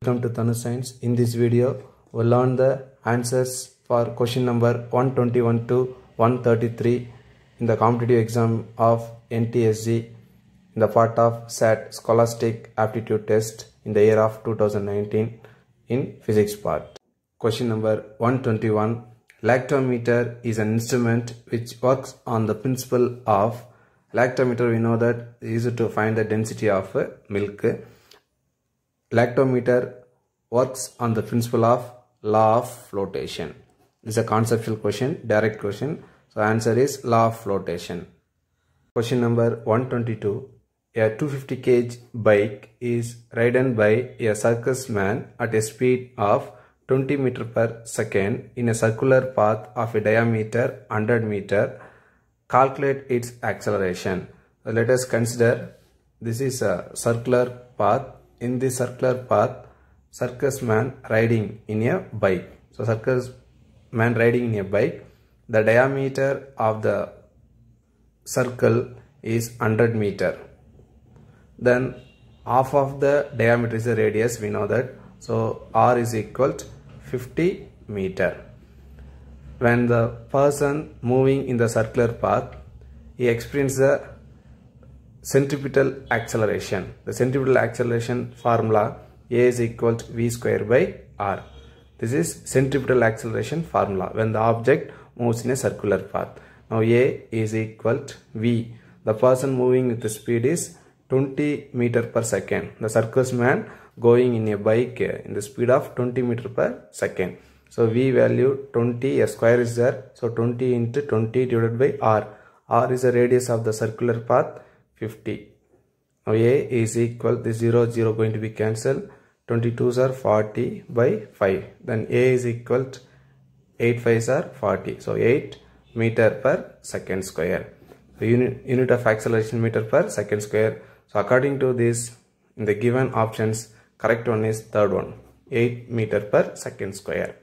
Welcome to Tanu Science. In this video, we'll learn the answers for question number 121 to 133 in the competitive exam of NTSG in the part of SAT Scholastic Aptitude Test in the year of 2019 in physics part. Question number 121. Lactometer is an instrument which works on the principle of lactometer. We know that is used to find the density of milk. Lactometer works on the principle of law of flotation. This is a conceptual question, direct question. So answer is law of flotation. Question number 122. A 250 kg bike is ridden by a circus man at a speed of 20 meters per second in a circular path of a diameter 100 meter. Calculate its acceleration. So let us consider this is a circular path. In this circular path, circus man riding in a bike. So circus man riding in a bike, the diameter of the circle is 100 meter. Then half of the diameter is the radius, we know that. So R is equal to 50 meter. When the person moving in the circular path, he experiences the centripetal acceleration. The centripetal acceleration formula A is equal to V square by R. This is centripetal acceleration formula when the object moves in a circular path. Now A is equal to V. The person moving with the speed is 20 meters per second. The circus man going in a bike in the speed of 20 meters per second. So V value 20, a square is there. So 20 into 20 divided by R. R is the radius of the circular path, 50. Now A is equal, this 0 going to be cancelled. 22s are 40 by 5. Then A is equal to 8 5s are 40. So 8 meter per second square. The unit of acceleration meter per second square. So according to this, in the given options, correct one is third one, 8 meter per second square.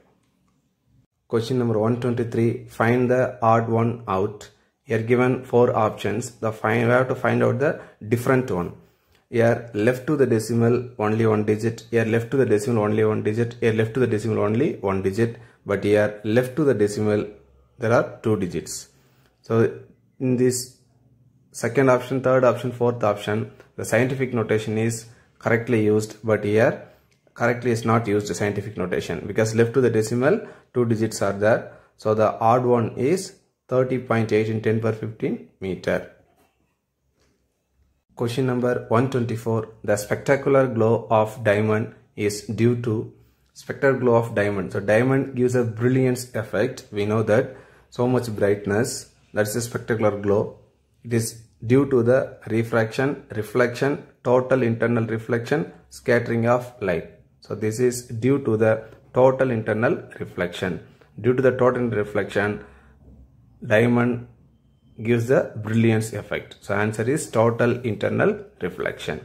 Question number 123. Find the odd one out. Here given 4 options. We have to find out the different one. Here left to the decimal only 1 digit. Here left to the decimal only 1 digit. Here left to the decimal only 1 digit. But here left to the decimal there are 2 digits. So in this second option, third option, fourth option, the scientific notation is correctly used. But here correctly is not used the scientific notation because left to the decimal 2 digits are there. So the odd one is 30.8 in 10 per 15 meter. Question number 124. The spectacular glow of diamond is due to spectacular glow of diamond. So diamond gives a brilliance effect. We know that so much brightness. That's the spectacular glow. It is due to the refraction, reflection, total internal reflection, scattering of light. So this is due to the total internal reflection. Due to the total reflection, diamond gives the brilliance effect. So answer is total internal reflection.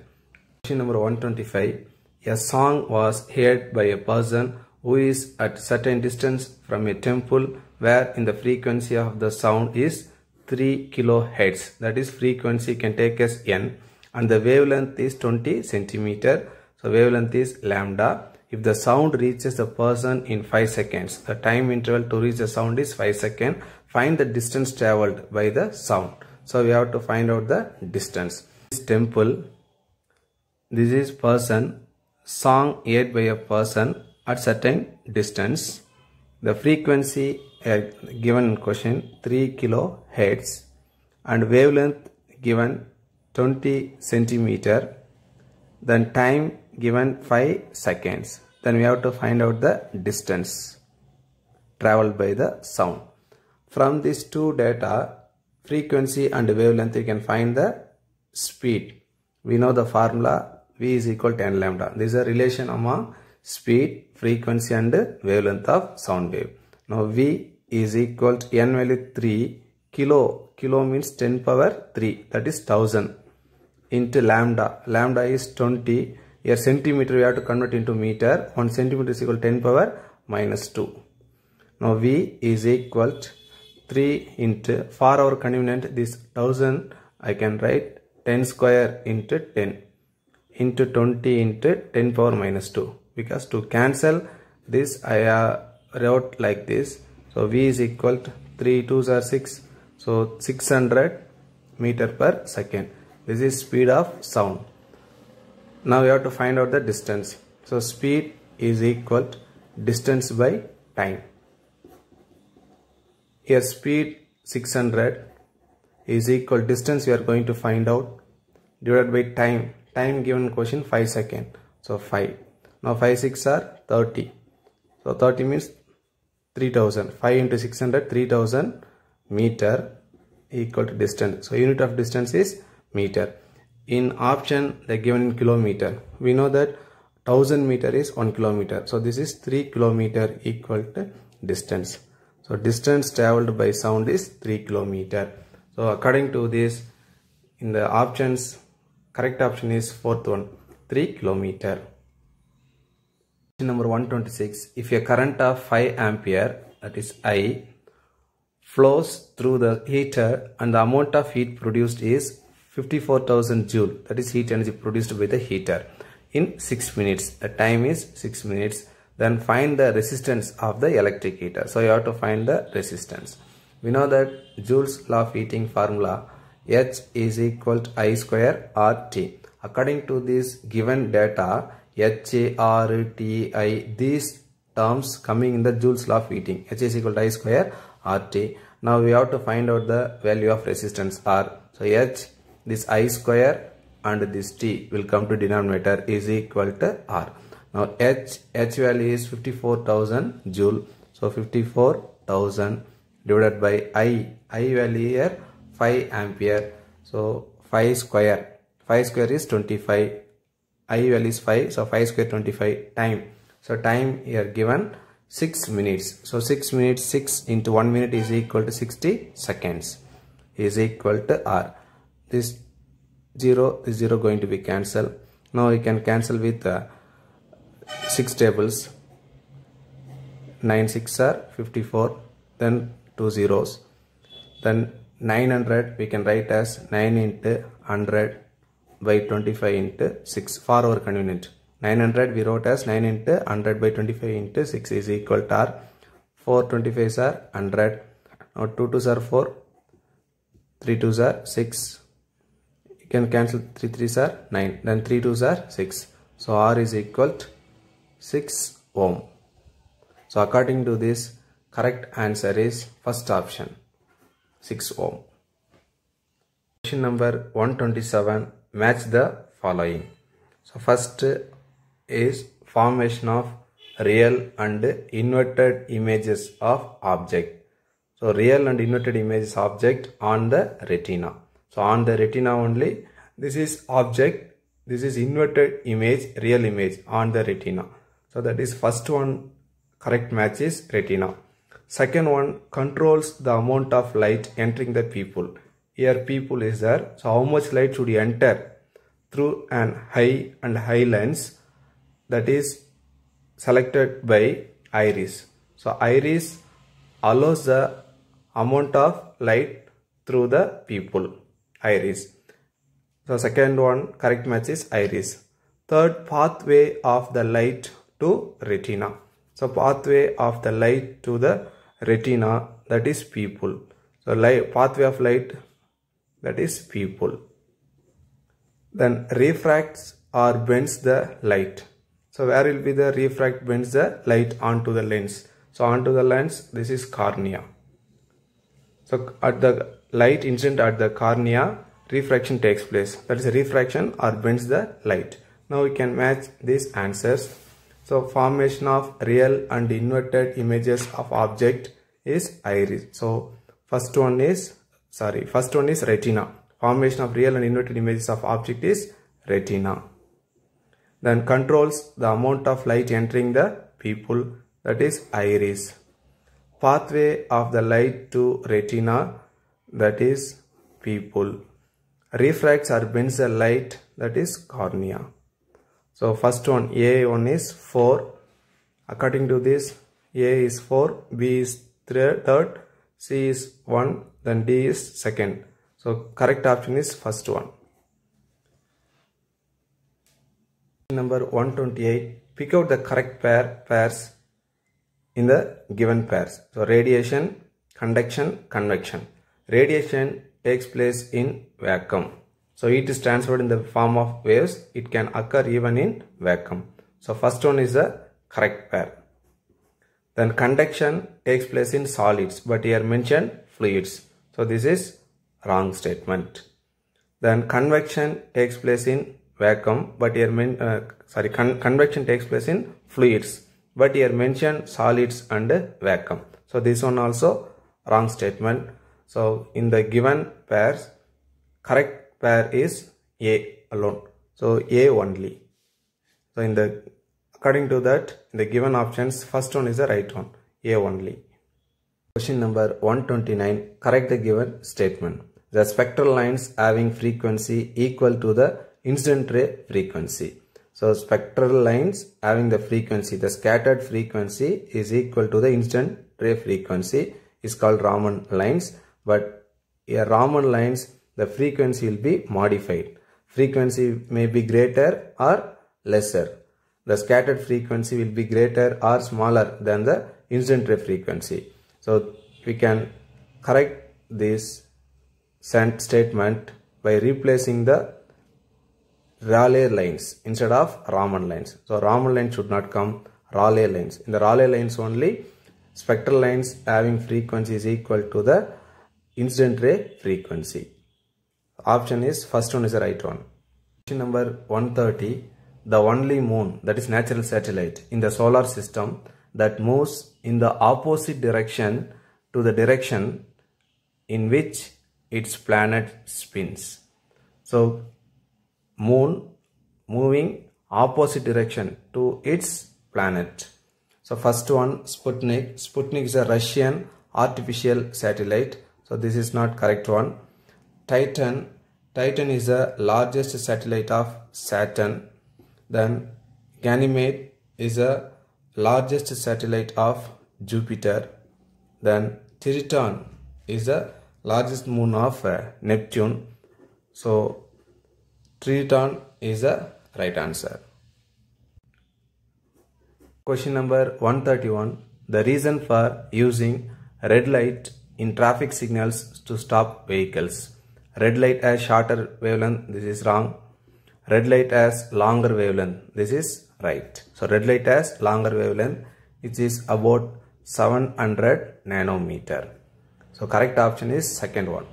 Question number 125. A song was heard by a person who is at certain distance from a temple where in the frequency of the sound is 3 kilohertz. That is frequency can take as n and the wavelength is 20 centimeter. So wavelength is lambda. If the sound reaches the person in 5 seconds, the time interval to reach the sound is 5 seconds. Find the distance traveled by the sound. So we have to find out the distance. This temple, this is person, song heard by a person at certain distance. The frequency given in question 3 kilohertz and wavelength given 20 centimeter. Then time given 5 seconds. Then we have to find out the distance traveled by the sound. From these two data, frequency and wavelength, you can find the speed. We know the formula V is equal to n lambda. This is a relation among speed, frequency and wavelength of sound wave. Now V is equal to n value 3 kilo. Kilo means 10 power 3, that is 1000 into lambda. Lambda is 20. Here centimeter we have to convert into meter. 1 centimeter is equal to 10 power minus 2. Now V is equal to 3 into, for our convenience, this 1000 I can write 10 square into 10 into 20 into 10 power minus 2. because to cancel this I wrote like this. So V is equal to 3 2s are 6. So 600 meter per second. This is speed of sound. Now we have to find out the distance. So speed is equal to distance by time. Here speed 600 is equal distance we are going to find out divided by time. Time given question 5 seconds. So 5. Now 5 6 are 30. So 30 means 3000. 5 into 600 3000 meter equal to distance. So unit of distance is meter. In option they given in kilometer. We know that 1000 meter is 1 kilometer. So this is 3 kilometer equal to distance. So distance traveled by sound is 3 kilometer. So according to this, in the options, correct option is fourth one, 3 kilometer. Question number 126. If a current of 5 ampere, that is I, flows through the heater and the amount of heat produced is 54,000 joule, that is heat energy produced by the heater, in 6 minutes. The time is 6 minutes. Then find the resistance of the electric heater. So you have to find the resistance. We know that Joule's law of heating formula, H is equal to I square RT. According to this given data, H, R, T, I, these terms coming in the Joule's law of heating. H is equal to I square RT. Now we have to find out the value of resistance R. So H, this I square and this T will come to denominator is equal to R. Now H value is 54,000 joule. So 54,000 divided by I value here 5 ampere. So 5 square is 25. I value is 5. So 5 square 25 time. So time here given 6 minutes. So 6 minutes, 6 into 1 minute is equal to 60 seconds is equal to R. This 0 going to be cancelled. Now we can cancel with 6 tables. 9 6 are 54, then 2 zeros. Then 900 we can write as 9 into 100 by 25 into 6 for our convenient. 900 we wrote as 9 into 100 by 25 into 6 is equal to R. 4 25s are 100. Now 2 2s are 4, 3 2s are 6. You can cancel 3 3s are 9. Then 3 2s are 6. So R is equal to 6 ohm. So according to this, correct answer is first option, 6 ohm. Question number 127. Match the following. So first is formation of real and inverted images of object. So real and inverted images object on the retina. So on the retina only, this is object, this is inverted image, real image on the retina. So that is first one, correct match is retina. Second one, controls the amount of light entering the pupil. Here pupil is there. So how much light should enter through an high and high lens, that is selected by iris. So iris allows the amount of light through the pupil, iris. So second one, correct match is iris. Third, pathway of the light to retina. So pathway of the light to the retina, that is pupil. So pathway of light, that is pupil. Then refracts or bends the light. So where will be the refract bends the light onto the lens? So onto the lens, this is cornea. So at the light incident at the cornea, refraction takes place. That is refraction or bends the light. Now we can match these answers. So formation of real and inverted images of object is iris. So first one is retina. Formation of real and inverted images of object is retina. Then controls the amount of light entering the pupil, that is iris. Pathway of the light to retina, that is pupil. Refracts or bends the light, that is cornea. So first one, A one is 4. According to this, A is 4, B is third, C is 1, then D is second. So correct option is first one. Number 128. pick out the correct pairs in the given pairs. So radiation, conduction, convection. Radiation takes place in vacuum. So heat is transferred in the form of waves. It can occur even in vacuum. So first one is the correct pair. Then conduction takes place in solids, but here mentioned fluids. So this is wrong statement. Then convection takes place in vacuum, but here convection takes place in fluids, but here mentioned solids and vacuum. So this one also wrong statement. So in the given pairs, correct pair is A alone. So A only. So according to that, in the given options, first one is the right one, A only. Question number 129, correct the given statement. The spectral lines having frequency equal to the incident ray frequency. So spectral lines having the frequency, the scattered frequency is equal to the incident ray frequency is called Raman lines. But here Raman lines, the frequency will be modified. Frequency may be greater or lesser. The scattered frequency will be greater or smaller than the incident ray frequency. So we can correct this statement by replacing the Rayleigh lines instead of Raman lines. So Raman lines should not come, Rayleigh lines. In the Rayleigh lines only, spectral lines having frequency is equal to the incident ray frequency. Option is, first one is the right one. Question number 130. The only moon, that is natural satellite, in the solar system that moves in the opposite direction to the direction in which its planet spins. So moon moving opposite direction to its planet. So first one, Sputnik. Sputnik is a Russian artificial satellite. So this is not correct one. Titan. Titan is the largest satellite of Saturn. Then Ganymede is the largest satellite of Jupiter. Then Triton is the largest moon of Neptune. So Triton is the right answer. Question number 131. The reason for using red light in traffic signals to stop vehicles. Red light has shorter wavelength, this is wrong. Red light has longer wavelength, this is right. So red light has longer wavelength, which is about 700 nanometer. So correct option is second one.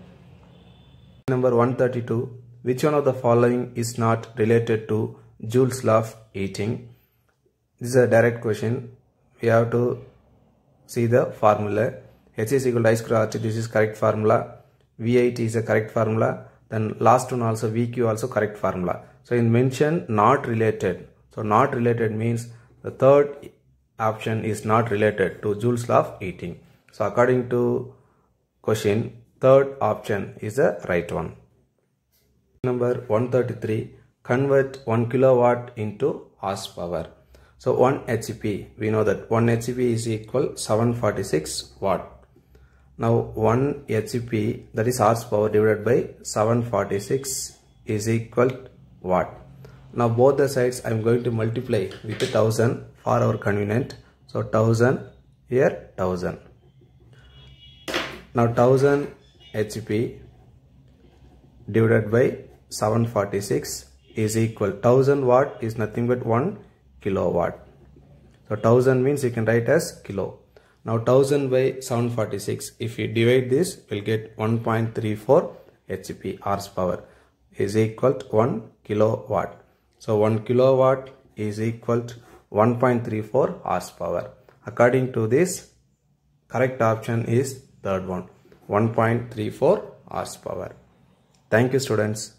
Number 132. Which one of the following is not related to Joule's law of heating? This is a direct question. We have to see the formula. H is equal to I square RT, this is correct formula. V8 is a correct formula. Then last one also, VQ also correct formula. So in mention not related. So not related means the third option is not related to Joule's law of heating. So according to question, third option is the right one. Number 133. Convert 1 kilowatt into horsepower. So 1 HP, we know that 1 HP is equal 746 watt. Now 1 HP, that is horsepower, divided by 746 is equal watt. Now both the sides I am going to multiply with 1000 for our convenient. So 1000 here, 1000. Now 1000 HP divided by 746 is equal, 1000 watt is nothing but 1 kilowatt. So 1000 means you can write as kilo. Now 1000 by 746, if you divide this, we'll get 1.34 HP horsepower is equal to 1 kilowatt. So 1 kilowatt is equal to 1.34 horsepower. According to this, correct option is third one, 1.34 horsepower. Thank you, students.